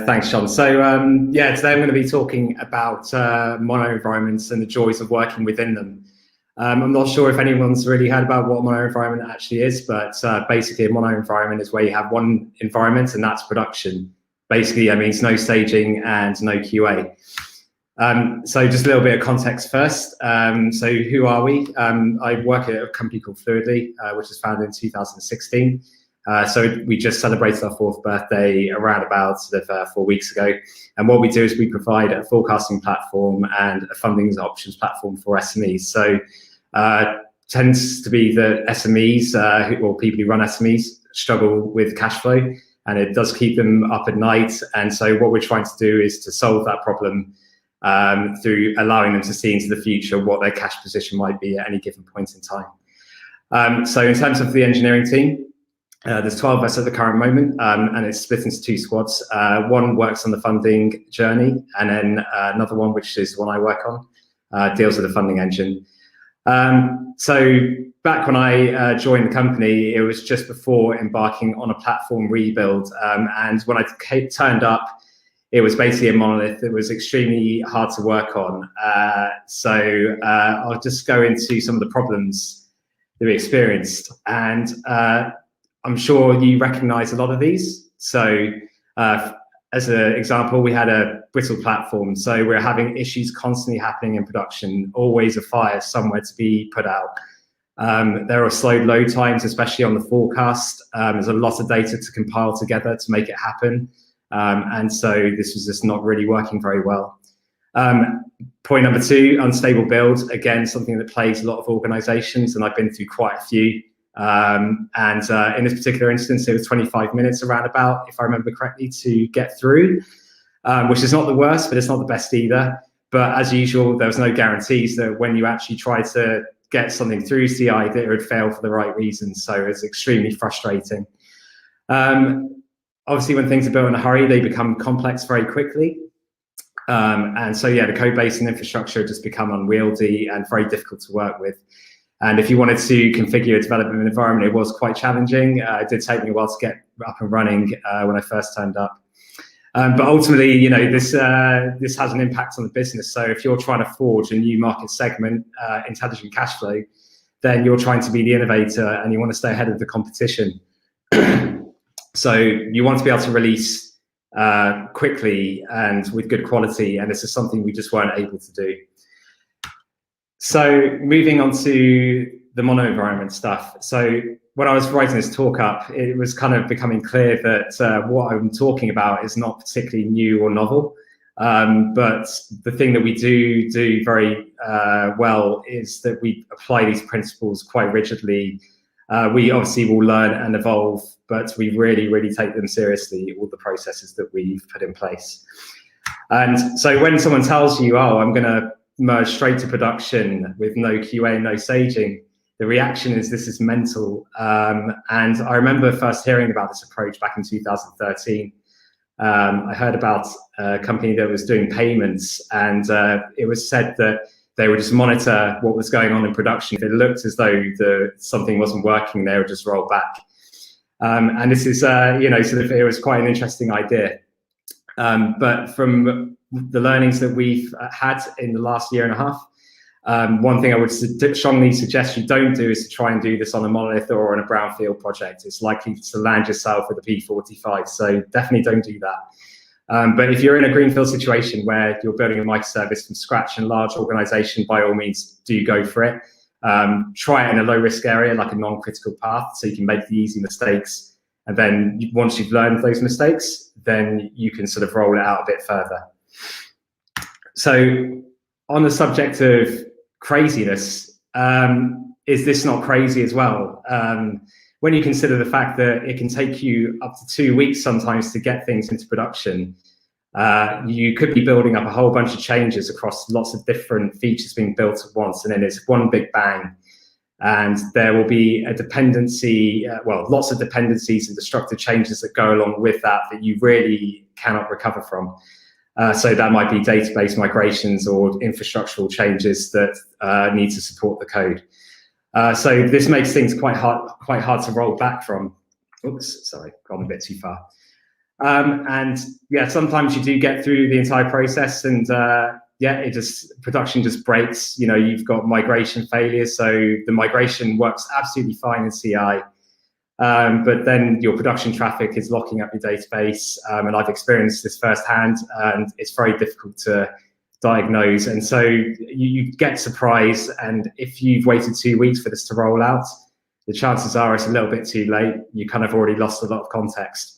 Thanks, Sean. So yeah, today I'm going to be talking about mono environments and the joys of working within them. I'm not sure if anyone's really heard about what a mono environment actually is, but basically a mono environment is where you have one environment and that's production. Basically, that means no staging and no QA. So just a little bit of context first. So who are we? I work at a company called Fluidly, which was founded in 2016. So we just celebrated our 4th birthday around about 4 weeks ago. And what we do is we provide a forecasting platform and a funding options platform for SMEs. So tends to be that SMEs or people who run SMEs struggle with cash flow, and it does keep them up at night. And so what we're trying to do is to solve that problem through allowing them to see into the future what their cash position might be at any given point in time. So in terms of the engineering team, there's 12 of us at the current moment, and it's split into 2 squads. One works on the funding journey, and then another one, which is the one I work on, deals with the funding engine. So back when I joined the company, it was just before embarking on a platform rebuild. And when I turned up, it was basically a monolith. It was extremely hard to work on. So I'll just go into some of the problems that we experienced. And I'm sure you recognize a lot of these. So as an example, we had a brittle platform. So we're having issues constantly happening in production, always a fire somewhere to be put out. There are slowed load times, especially on the forecast. There's a lot of data to compile together to make it happen. And so this was just not really working very well. Point number 2, unstable build. Again, something that plagues a lot of organizations, and I've been through quite a few. In this particular instance, it was 25 minutes around about, if I remember correctly, to get through, which is not the worst, but it's not the best either. But as usual, there was no guarantees that when you actually try to get something through CI, that it would fail for the right reasons. So it's extremely frustrating. Obviously, when things are built in a hurry, they become complex very quickly. And so, yeah, the code base and infrastructure just become unwieldy and very difficult to work with. And if you wanted to configure a development environment, it was quite challenging. It did take me a while to get up and running when I first turned up. But ultimately, you know, this has an impact on the business. So if you're trying to forge a new market segment, intelligent cash flow, then you're trying to be the innovator and you want to stay ahead of the competition. So you want to be able to release quickly and with good quality. And this is something we just weren't able to do. So moving on to the mono environment stuff. So when I was writing this talk up, it was kind of becoming clear that what I'm talking about is not particularly new or novel. But the thing that we do very well is that we apply these principles quite rigidly. We obviously will learn and evolve, but we really, really take them seriously, all the processes that we've put in place. And so when someone tells you, oh, I'm going to merge straight to production with no QA, no staging, the reaction is this is mental. And I remember first hearing about this approach back in 2013. I heard about a company that was doing payments, and it was said that they would just monitor what was going on in production. If it looked as though something wasn't working, they would just roll back. And this is, you know, sort of, it was quite an interesting idea. But from the learnings that we've had in the last year and a half, one thing I would strongly suggest you don't do is to try and do this on a monolith or on a brownfield project. It's likely to land yourself with a P45, so definitely don't do that. But if you're in a greenfield situation where you're building a microservice from scratch in a large organization, by all means, do go for it. Try it in a low-risk area, like a non-critical path, so you can make the easy mistakes. And then once you've learned those mistakes, then you can sort of roll it out a bit further. So on the subject of craziness, is this not crazy as well? When you consider the fact that it can take you up to 2 weeks sometimes to get things into production, you could be building up a whole bunch of changes across lots of different features being built at once, and then it's one big bang. And there will be a dependency, well, lots of dependencies and destructive changes that go along with that you really cannot recover from. So that might be database migrations or infrastructural changes that need to support the code. So this makes things quite hard to roll back from. Oops, sorry, gone a bit too far. And yeah, sometimes you do get through the entire process, and yeah, production just breaks. You know, you've got migration failures, so the migration works absolutely fine in CI, but then your production traffic is locking up your database, and I've experienced this firsthand, and it's very difficult to diagnose. And so you get surprised, and if you've waited 2 weeks for this to roll out, the chances are it's a little bit too late. You kind of already lost a lot of context.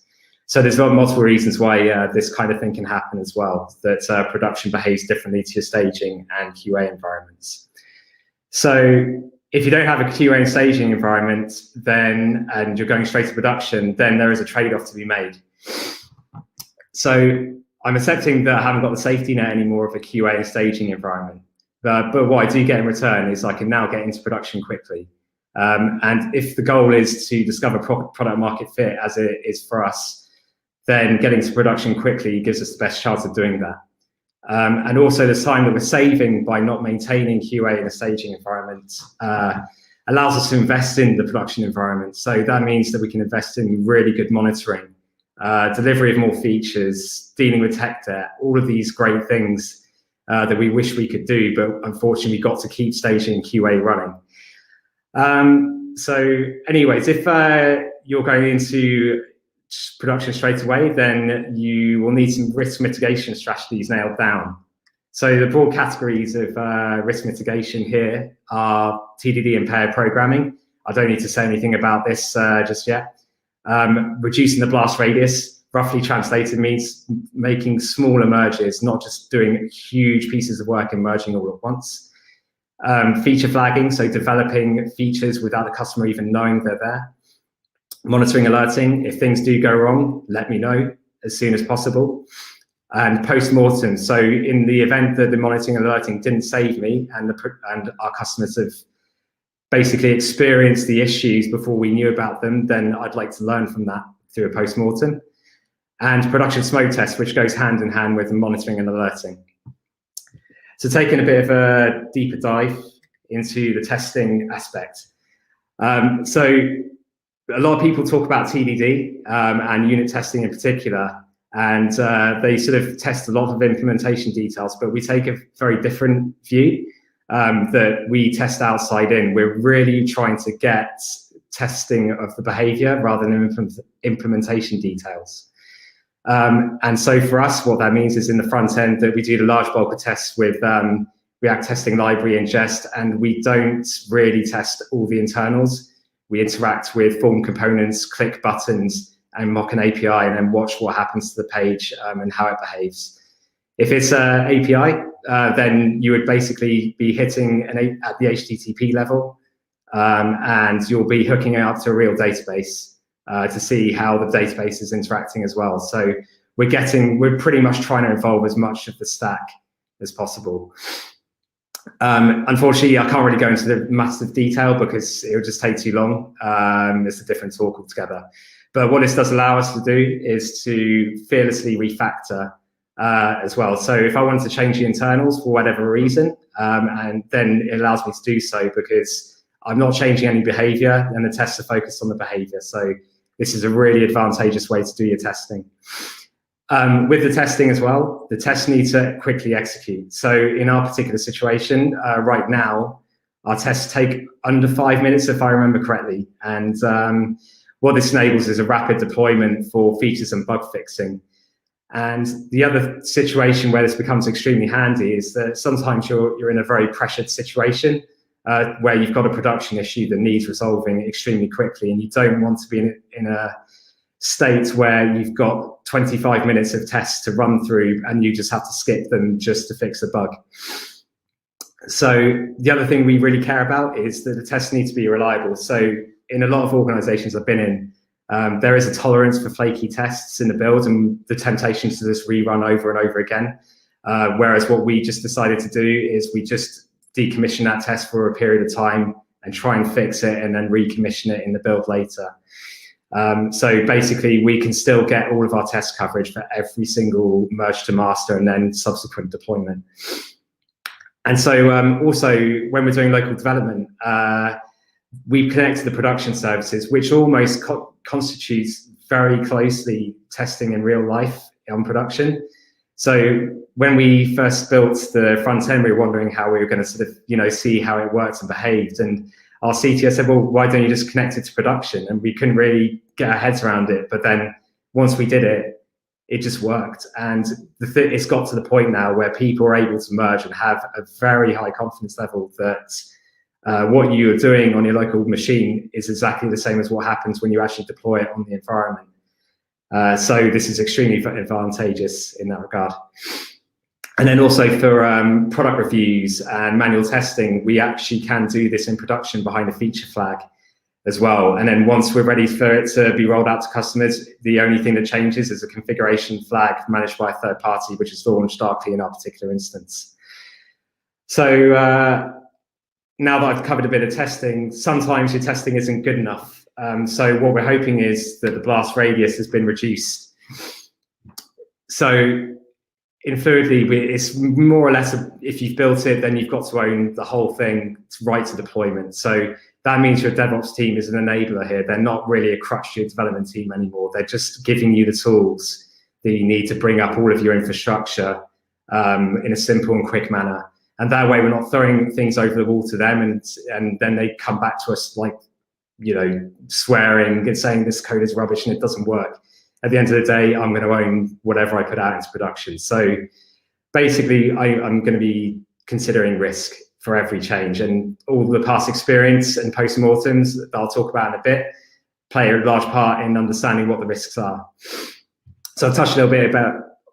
So there's multiple reasons why this kind of thing can happen as well, that production behaves differently to your staging and QA environments. So if you don't have a QA and staging environment, then, and you're going straight to production, then there is a trade-off to be made. So I'm accepting that I haven't got the safety net anymore of a QA and staging environment. But what I do get in return is I can now get into production quickly. And if the goal is to discover product market fit, as it is for us, then getting to production quickly gives us the best chance of doing that. And also the time that we're saving by not maintaining QA in a staging environment allows us to invest in the production environment. So that means that we can invest in really good monitoring, delivery of more features, dealing with tech debt, all of these great things that we wish we could do, but unfortunately we got to keep staging and QA running. So anyways, if you're going into production straight away, then you will need some risk mitigation strategies nailed down. So the broad categories of risk mitigation here are TDD and pair programming. I don't need to say anything about this just yet. Reducing the blast radius, roughly translated, means making smaller merges, not just doing huge pieces of work and merging all at once. Feature flagging, so developing features without the customer even knowing they're there. Monitoring alerting, if things do go wrong, let me know as soon as possible. And post-mortem, so in the event that the monitoring and alerting didn't save me, and our customers have basically experienced the issues before we knew about them, then I'd like to learn from that through a post-mortem. And production smoke test, which goes hand in hand with monitoring and alerting. So taking a bit of a deeper dive into the testing aspect. So a lot of people talk about TDD and unit testing in particular, and they sort of test a lot of implementation details, but we take a very different view that we test outside in. We're really trying to get testing of the behavior rather than implementation details. And so for us, what that means is in the front end that we do the large bulk of tests with React Testing Library ingest, and we don't really test all the internals. We interact with form components, click buttons, and mock an API, and then watch what happens to the page and how it behaves. If it's an API, then you would basically be hitting at the HTTP level, and you'll be hooking it up to a real database to see how the database is interacting as well. So we're pretty much trying to involve as much of the stack as possible. Unfortunately, I can't really go into the massive detail because it would just take too long. It's a different talk altogether. But what this does allow us to do is to fearlessly refactor as well. So if I wanted to change the internals for whatever reason, and then it allows me to do so because I'm not changing any behavior and the tests are focused on the behavior. So this is a really advantageous way to do your testing. With the testing as well, the tests need to quickly execute. So in our particular situation, right now, our tests take under 5 minutes, if I remember correctly. And what this enables is a rapid deployment for features and bug fixing. And the other situation where this becomes extremely handy is that sometimes you're in a very pressured situation where you've got a production issue that needs resolving extremely quickly, and you don't want to be in a state where you've got 25 minutes of tests to run through and you just have to skip them just to fix a bug. So the other thing we really care about is that the tests need to be reliable. So in a lot of organizations I've been in, there is a tolerance for flaky tests in the build and the temptation to just rerun over and over again. Whereas what we just decided to do is we just decommission that test for a period of time and try and fix it and then recommission it in the build later. So basically we can still get all of our test coverage for every single merge to master and then subsequent deployment. And so also when we're doing local development, we connect to the production services, which almost constitutes very closely testing in real life on production. So when we first built the front end, we were wondering how we were going to sort of, see how it worked and behaved. And our CTO said, well, why don't you just connect it to production? And we couldn't really get our heads around it. But then once we did it, it just worked. And it's got to the point now where people are able to merge and have a very high confidence level that what you're doing on your local machine is exactly the same as what happens when you actually deploy it on the environment. So this is extremely advantageous in that regard. And then also for product reviews and manual testing, we actually can do this in production behind a feature flag as well. And then once we're ready for it to be rolled out to customers, the only thing that changes is a configuration flag managed by a third party, which is launched darkly in our particular instance. So now that I've covered a bit of testing, sometimes your testing isn't good enough. So what we're hoping is that the blast radius has been reduced. So in Fluidly, it's more or less, if you've built it, then you've got to own the whole thing right to deployment. So that means your DevOps team is an enabler here. They're not really a crutch to your development team anymore. They're just giving you the tools that you need to bring up all of your infrastructure in a simple and quick manner. And that way, we're not throwing things over the wall to them, and then they come back to us like, swearing and saying this code is rubbish and it doesn't work. At the end of the day, I'm going to own whatever I put out into production. So basically, I'm going to be considering risk for every change, and all the past experience and postmortems that I'll talk about in a bit play a large part in understanding what the risks are. So I'll touch a little bit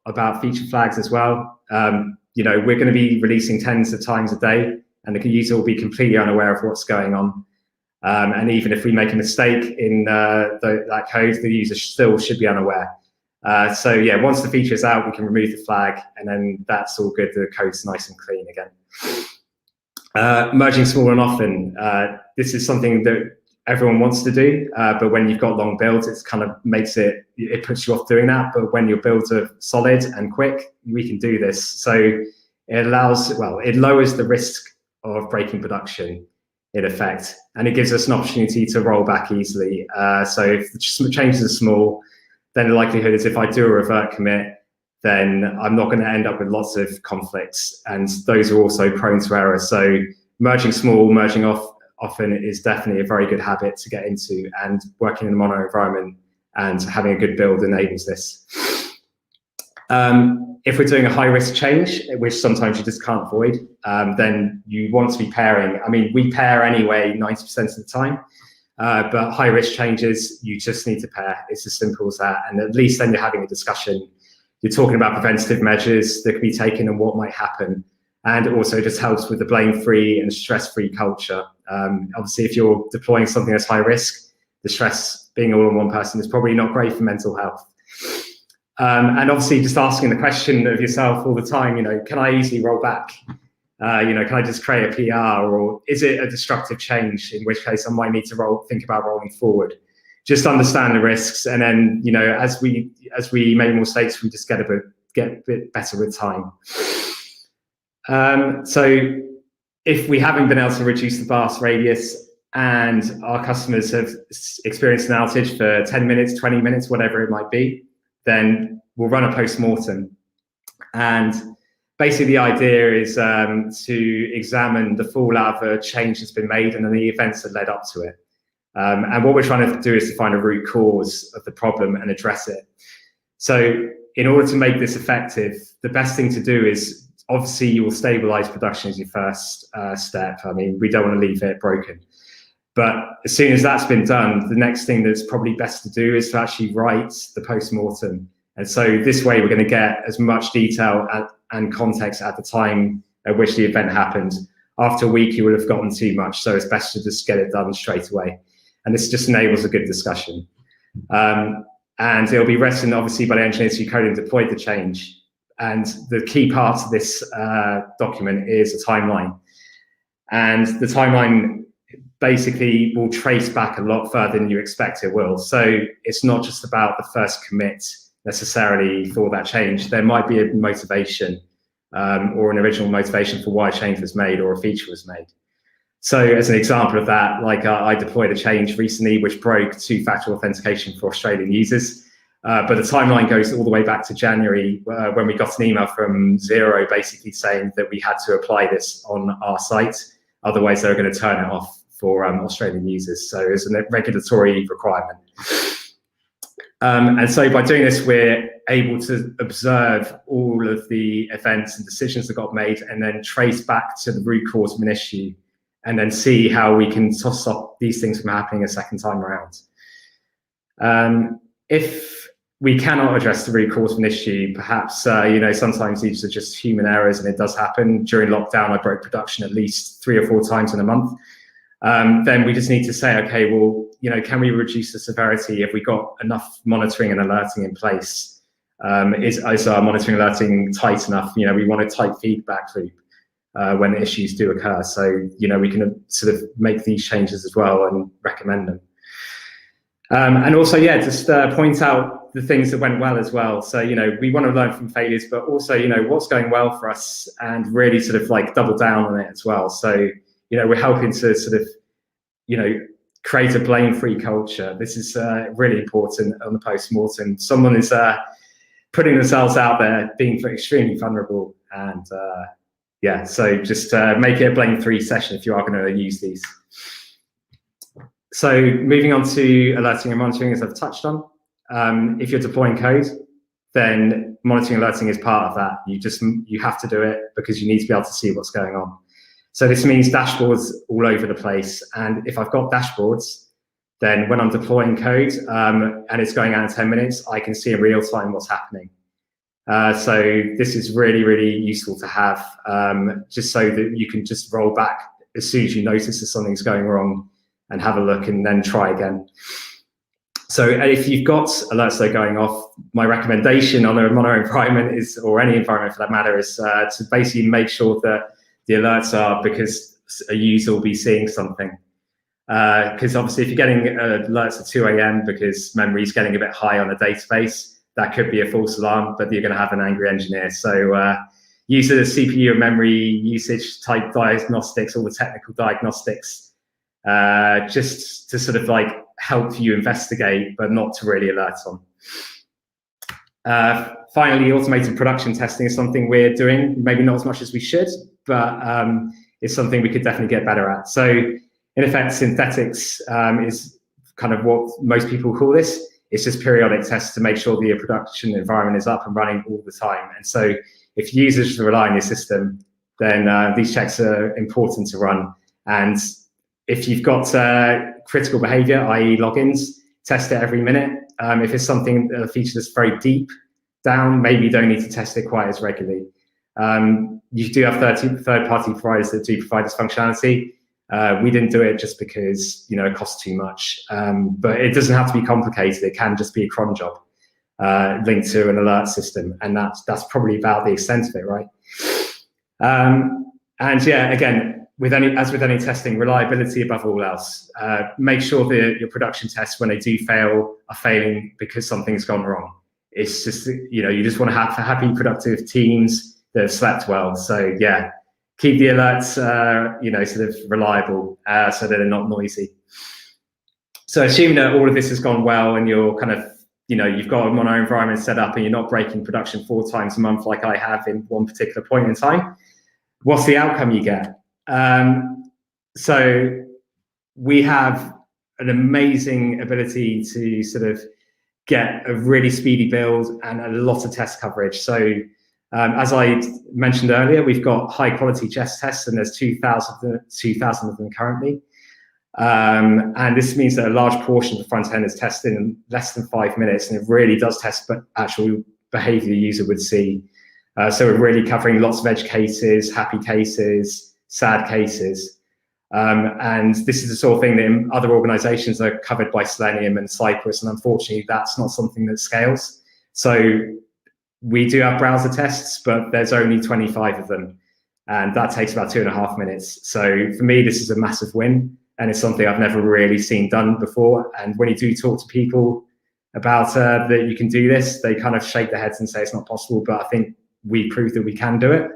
about feature flags as well. We're going to be releasing tens of times a day, and the user will be completely unaware of what's going on. And even if we make a mistake in that code, the user still should be unaware. So yeah, once the feature is out, we can remove the flag, and then that's all good. The code's nice and clean again. Merging small and often. This is something that everyone wants to do, but when you've got long builds, it kind of it puts you off doing that. But when your builds are solid and quick, we can do this. So it lowers the risk of breaking production in effect, and it gives us an opportunity to roll back easily. So if the changes are small, then the likelihood is if I do a revert commit, then I'm not going to end up with lots of conflicts, and those are also prone to error. So merging small, merging often is definitely a very good habit to get into, and working in a mono environment and having a good build enables this. If we're doing a high-risk change, which sometimes you just can't avoid, then you want to be pairing. I mean, we pair anyway 90% of the time, but high-risk changes, you just need to pair. It's as simple as that, and at least then you're having a discussion. You're talking about preventative measures that can be taken and what might happen, and it also just helps with the blame-free and stress-free culture. Obviously, if you're deploying something that's high-risk, the stress being all on one person is probably not great for mental health. And obviously just asking the question of yourself all the time, can I easily roll back? Can I just create a PR, or is it a destructive change, in which case I might need to think about rolling forward? Just understand the risks, and then, as we make more mistakes, we just get a bit better with time. So if we haven't been able to reduce the blast radius, and our customers have experienced an outage for 10 minutes, 20 minutes, whatever it might be, then we'll run a postmortem. And basically the idea is to examine the fallout of a change that's been made and then the events that led up to it. And what we're trying to do is to find a root cause of the problem and address it. So in order to make this effective, the best thing to do is, obviously you will stabilize production as your first step. I mean, we don't want to leave it broken. But as soon as that's been done, the next thing that's probably best to do is to actually write the postmortem. And so this way we're going to get as much detail and context at the time at which the event happened. After a week, you would have gotten too much. So it's best to just get it done straight away. And this just enables a good discussion. And it'll be written, obviously, by the engineers who coded and deployed the change. And the key part of this document is a timeline. And the timeline basically will trace back a lot further than you expect it will. So it's not just about the first commit necessarily for that change. There might be a motivation or an original motivation for why a change was made or a feature was made. So as an example of that, like I deployed a change recently which broke two-factor authentication for Australian users. But the timeline goes all the way back to January when we got an email from Xero basically saying that we had to apply this on our site. Otherwise, they were going to turn it off for Australian users. So it's a regulatory requirement. And so by doing this, we're able to observe all of the events and decisions that got made and then trace back to the root cause of an issue and then see how we can stop these things from happening a second time around. If we cannot address the root cause of an issue, perhaps, sometimes these are just human errors and it does happen. During lockdown, I broke production at least 3 or 4 times in a month. Then we just need to say, okay, well, can we reduce the severity? Have we got enough monitoring and alerting in place? Is our monitoring alerting tight enough? We want a tight feedback loop when issues do occur. So, we can sort of make these changes as well and recommend them. And also, just point out the things that went well as well. So, we want to learn from failures, but also, what's going well for us and really sort of like double down on it as well. So, we're helping to sort of, create a blame-free culture. This is really important on the Postmortem. Someone is putting themselves out there, being extremely vulnerable, and so just make it a blame-free session if you are going to use these. So moving on to alerting and monitoring, as I've touched on. If you're deploying code, then monitoring and alerting is part of that. You have to do it because you need to be able to see what's going on. So this means dashboards all over the place. And if I've got dashboards, then when I'm deploying code and it's going out in 10 minutes, I can see in real time what's happening. So this is really, really useful to have, just so that you can just roll back as soon as you notice that something's going wrong and have a look and then try again. So if you've got alerts that are going off, my recommendation on a mono environment is, or any environment for that matter, is to basically make sure that the alerts are because a user will be seeing something. Because obviously if you're getting alerts at 2 AM because memory is getting a bit high on a database, that could be a false alarm, but you're going to have an angry engineer. So use the CPU and memory usage type diagnostics, all the technical diagnostics, just to sort of like help you investigate, but not to really alert on. Finally, automated production testing is something we're doing, maybe not as much as we should, but it's something we could definitely get better at. So in effect, synthetics is kind of what most people call this. It's just periodic tests to make sure the production environment is up and running all the time. And so if users rely on your system, then these checks are important to run. And if you've got critical behavior, i.e. logins, test it every minute. If it's something, a feature that's very deep down, maybe you don't need to test it quite as regularly. You do have third-party providers that do provide this functionality. We didn't do it just because it costs too much, but it doesn't have to be complicated. It can just be a cron job linked to an alert system, and that's probably about the extent of it, right? And yeah, again, as with any testing, reliability above all else. Make sure that your production tests, when they do fail, are failing because something's gone wrong. It's just, you just want to have happy, productive teams that have slept well. So yeah, keep the alerts, sort of reliable, so that they're not noisy. So assume that all of this has gone well and you're kind of, you've got a mono environment set up and you're not breaking production 4 times a month like I have in one particular point in time. What's the outcome you get? So we have an amazing ability to sort of get a really speedy build and a lot of test coverage. So as I mentioned earlier, we've got high quality Jest tests, and there's 2,000 of them currently. And this means that a large portion of the front end is tested in less than 5 minutes, and it really does test actual behavior the user would see. So we're really covering lots of edge cases, happy cases, sad cases. And this is the sort of thing that in other organizations are covered by Selenium and Cypress, and unfortunately that's not something that scales. So we do have browser tests, but there's only 25 of them, and that takes about 2.5 minutes. So for me, this is a massive win, and it's something I've never really seen done before. And when you do talk to people about that you can do this, they kind of shake their heads and say it's not possible, but I think we proved that we can do it.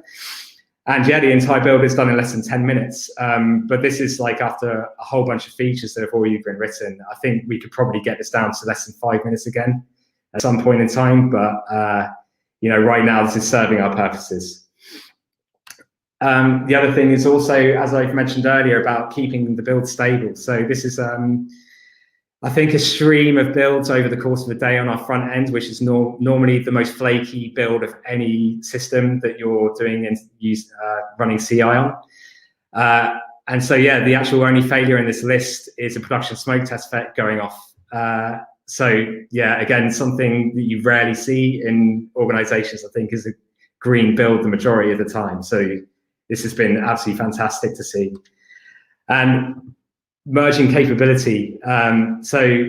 And yeah, the entire build is done in less than 10 minutes. But this is like after a whole bunch of features that have already been written. I think we could probably get this down to less than 5 minutes again at some point in time. But right now this is serving our purposes. The other thing is also, as I've mentioned earlier, about keeping the build stable. So this is, I think, a stream of builds over the course of a day on our front end, which is normally the most flaky build of any system that you're doing and running CI on. And so, yeah, the actual only failure in this list is a production smoke test set going off. So, yeah, again, something that you rarely see in organizations, I think, is a green build the majority of the time. So this has been absolutely fantastic to see. And merging capability. So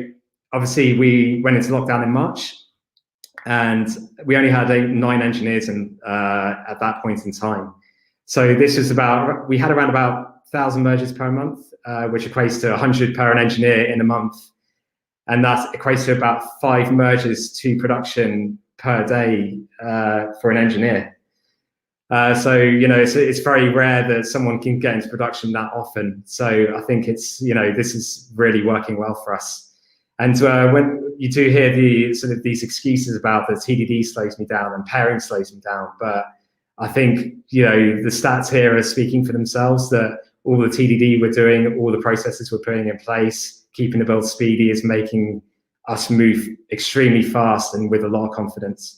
obviously we went into lockdown in March, and we only had 9 engineers at that point in time. So this was we had around about 1,000 merges per month, which equates to 100 per an engineer in a month. And that equates to about 5 merges to production per day for an engineer. So, it's very rare that someone can get into production that often. So I think it's, this is really working well for us. And when you do hear these excuses about the TDD slows me down and pairing slows me down, but I think, the stats here are speaking for themselves, that all the TDD we're doing, all the processes we're putting in place, keeping the build speedy is making us move extremely fast and with a lot of confidence.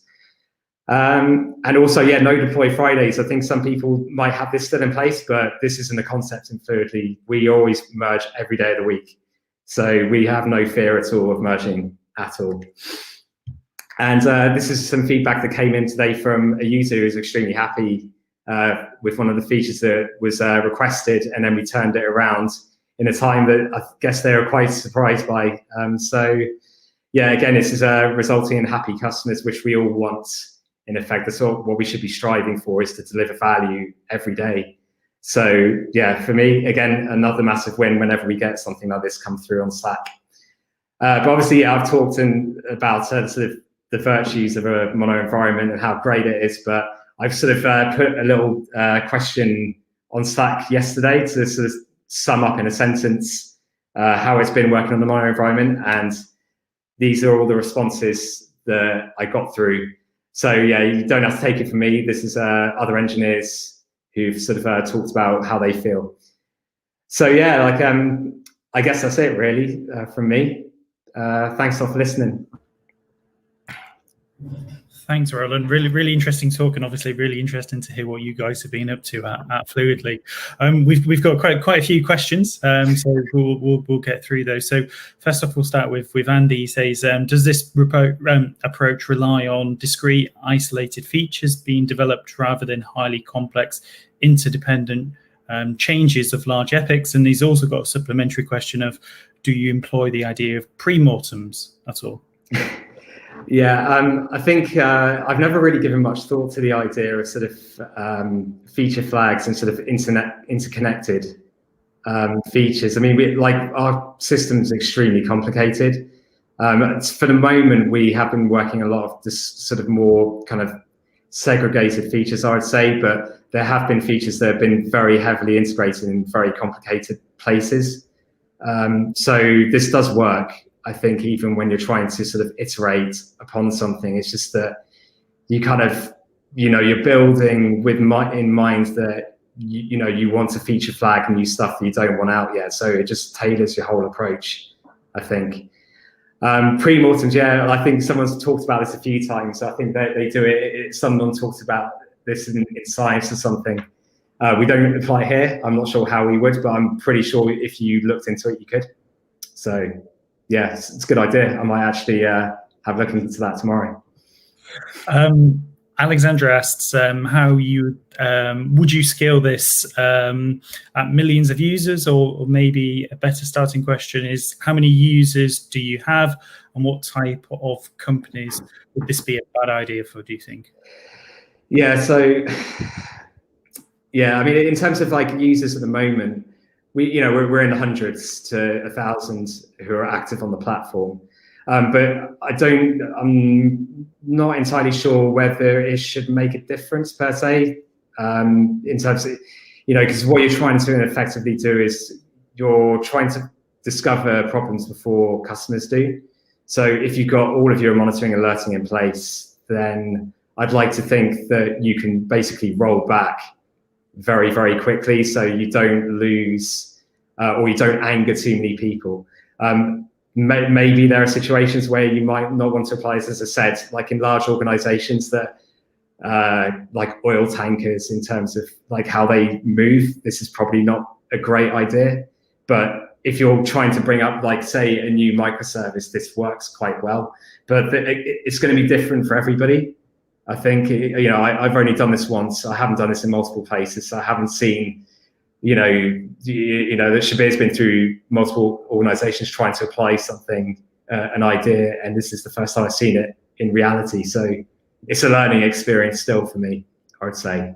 And also, no deploy Fridays. I think some people might have this still in place, but this isn't a concept in Fluidly. We always merge every day of the week. So we have no fear at all of merging at all. And this is some feedback that came in today from a user who's extremely happy with one of the features that was requested, and then we turned it around in a time that I guess they were quite surprised by. So yeah, again, this is resulting in happy customers, which we all want. In effect, that's what we should be striving for, is to deliver value every day. So yeah, for me, again, another massive win whenever we get something like this come through on Slack. But obviously, I've talked about sort of the virtues of a mono environment and how great it is, but I've sort of put a little question on Slack yesterday to sort of sum up in a sentence how it's been working on the mono environment, and these are all the responses that I got through. So yeah, you don't have to take it from me. This is other engineers who've sort of talked about how they feel. So yeah, I guess that's it really from me. Thanks all for listening. Thanks, Roland. Really, really interesting talk, and obviously really interesting to hear what you guys have been up to at Fluidly. We've got quite a few questions, so we'll get through those. So first off, we'll start with Andy. He says, does this approach rely on discrete, isolated features being developed rather than highly complex, interdependent changes of large epics? And he's also got a supplementary question of, do you employ the idea of pre-mortems at all? Yeah, I think I've never really given much thought to the idea of sort of feature flags and sort of interconnected features. I mean, our system's extremely complicated. For the moment, we have been working a lot of this sort of more kind of segregated features, I would say, but there have been features that have been very heavily integrated in very complicated places. So this does work. I think even when you're trying to sort of iterate upon something, it's just that you kind of, you're building with in mind that, you want to feature flag new stuff that you don't want out yet. So it just tailors your whole approach, I think. Pre-mortems, yeah, I think someone's talked about this a few times. I think they do it. Someone talks about this in science or something. We don't apply here. I'm not sure how we would, but I'm pretty sure if you looked into it, you could. So yeah, it's a good idea. I might actually have a look into that tomorrow. Alexandra asks, how would you scale this at millions of users, or maybe a better starting question is, how many users do you have, and what type of companies would this be a bad idea for, do you think? Yeah, so yeah, I mean, in terms of users at the moment, we're in the hundreds to 1,000 who are active on the platform. But I'm not entirely sure whether it should make a difference per se. in terms of, because what you're trying to effectively do is you're trying to discover problems before customers do. So if you've got all of your monitoring and alerting in place, then I'd like to think that you can basically roll back very, very quickly, so you don't lose or you don't anger too many people. Maybe there are situations where you might not want to apply this, as I said, like in large organizations that like oil tankers, in terms of like how they move, this is probably not a great idea. But if you're trying to bring up, like, say, a new microservice, this works quite well. But it's going to be different for everybody. I think, I've only done this once. I haven't done this in multiple places. So I haven't seen, that Shabir's been through multiple organizations trying to apply something, an idea, and this is the first time I've seen it in reality. So it's a learning experience still for me, I would say.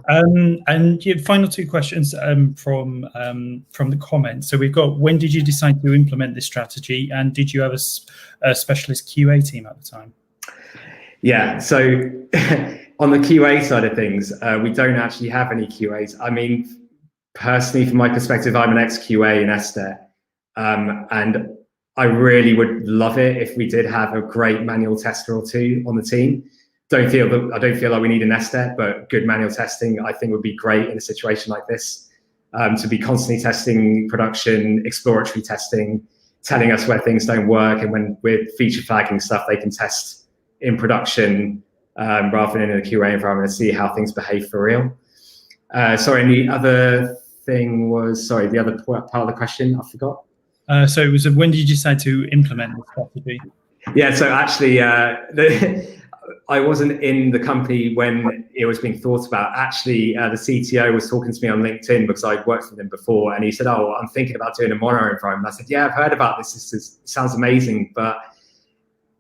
And your final two questions from the comments. So we've got, when did you decide to implement this strategy, and did you have a specialist QA team at the time? Yeah, so on the QA side of things, we don't actually have any QAs. I mean, personally, from my perspective, I'm an ex-QA in Esther, and I really would love it if we did have a great manual tester or two on the team. I don't feel like we need an Esther, but good manual testing, I think, would be great in a situation like this. To be constantly testing production, exploratory testing, telling us where things don't work, and when we're feature flagging stuff, they can test in production rather than in a QA environment and see how things behave for real. Sorry, and the other thing was, the other part of the question, I forgot. So it was, when did you decide to implement this strategy? Yeah, so actually, I wasn't in the company when it was being thought about. Actually, the CTO was talking to me on LinkedIn because I'd worked with him before, and he said, "Oh, I'm thinking about doing a mono environment." I said, "Yeah, I've heard about this. This sounds amazing, but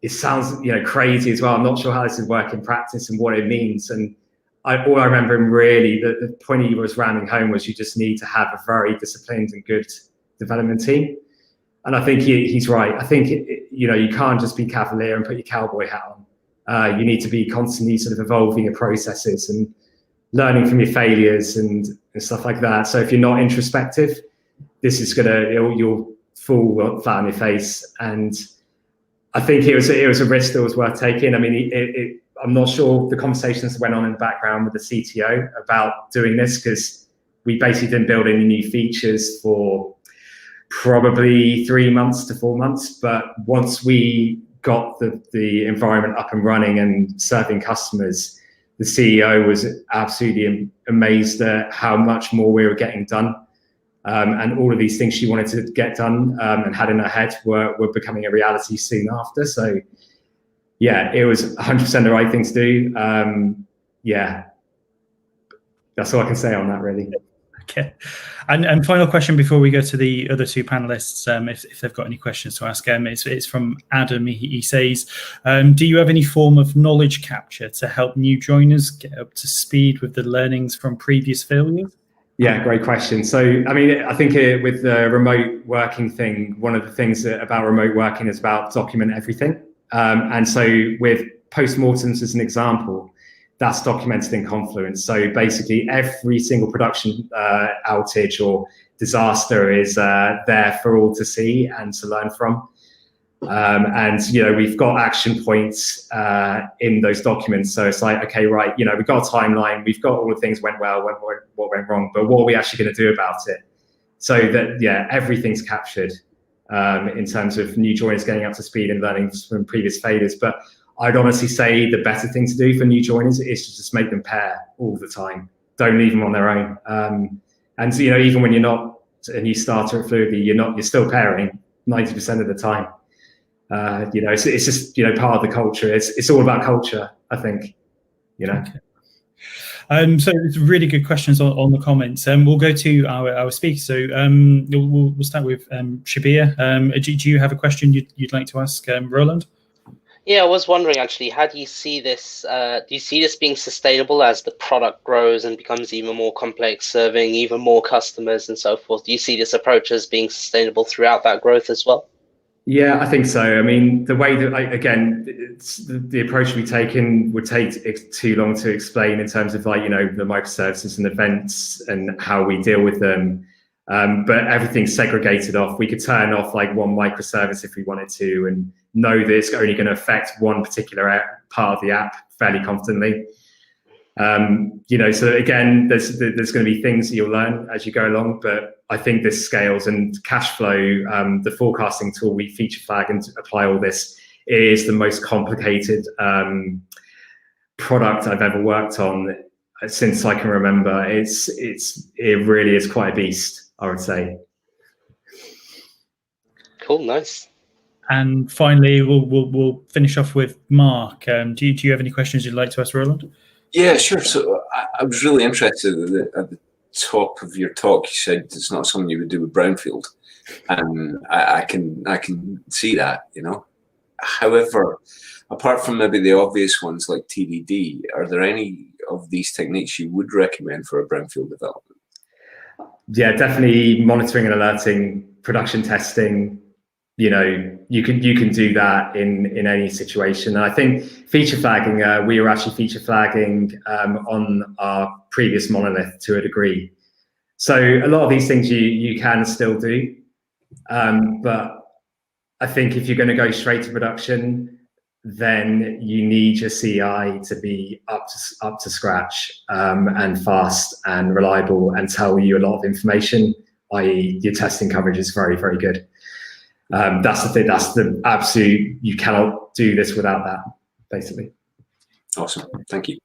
it sounds, crazy as well. I'm not sure how this would work in practice and what it means." And all I remember him really, the point he was ramming home was, you just need to have a very disciplined and good development team. And I think he's right. I think, you can't just be cavalier and put your cowboy hat on. You need to be constantly sort of evolving your processes and learning from your failures and stuff like that. So if you're not introspective, this is you'll fall flat on your face. And I think it was a risk that was worth taking. I mean, I'm not sure the conversations that went on in the background with the CTO about doing this, because we basically didn't build any new features for probably 3 months to 4 months. But once we got the environment up and running and serving customers, the CEO was absolutely amazed at how much more we were getting done. And all of these things she wanted to get done and had in her head were becoming a reality soon after. So yeah, it was 100% the right thing to do. Yeah, that's all I can say on that, really. Okay. And final question before we go to the other two panelists, if they've got any questions to ask. It's from Adam. He says, do you have any form of knowledge capture to help new joiners get up to speed with the learnings from previous failures? Yeah, great question. So, I mean, I think with the remote working thing, one of the things about remote working is about document everything. And so with Postmortems as an example, that's documented in Confluence. So basically every single production outage or disaster is there for all to see and to learn from. And, we've got action points in those documents. So it's like, okay, right, we've got a timeline, we've got all the things went well, what went wrong, but what are we actually going to do about it? So that, yeah, everything's captured in terms of new joiners getting up to speed and learning from previous failures. But I'd honestly say the better thing to do for new joiners is to just make them pair all the time. Don't leave them on their own. And so, even when you're not a new starter at Fluidly, you're still pairing 90% of the time. It's just, part of the culture. It's all about culture, I think, Okay. So it's really good questions on the comments. We'll go to our speakers. So we'll start with Shabir. Do you have a question you'd like to ask Roland? Yeah, I was wondering actually, how do you see this? Do you see this being sustainable as the product grows and becomes even more complex, serving even more customers and so forth? Do you see this approach as being sustainable throughout that growth as well? Yeah, I think so. I mean, the way that, again, the approach we've taken would take too long to explain in terms of, like, you know, the microservices and events and how we deal with them. But everything's segregated off. We could turn off like one microservice if we wanted to, and know that it's only going to affect one particular part of the app fairly confidently. You know, so again, there's going to be things that you'll learn as you go along, but I think this scales. And Cashflow, the forecasting tool we feature flag and apply all this, is the most complicated product I've ever worked on since I can remember. It really is quite a beast, I would say. Cool, nice. And finally, we'll finish off with Mark. Do you have any questions you'd like to ask Roland? Yeah, sure. So I was really interested at the top of your talk. You said it's not something you would do with brownfield, and I can see that, you know. However, apart from maybe the obvious ones like TDD, are there any of these techniques you would recommend for a brownfield development? Yeah, definitely monitoring and alerting, production testing. You know, you can do that in any situation. And I think feature flagging, we were actually feature flagging on our previous monolith to a degree. So a lot of these things you can still do, but I think if you're going to go straight to production, then you need your CI to be up to scratch and fast and reliable and tell you a lot of information, i.e. your testing coverage is very, very good. That's the thing, that's the absolute, you cannot do this without that, basically. Awesome, thank you.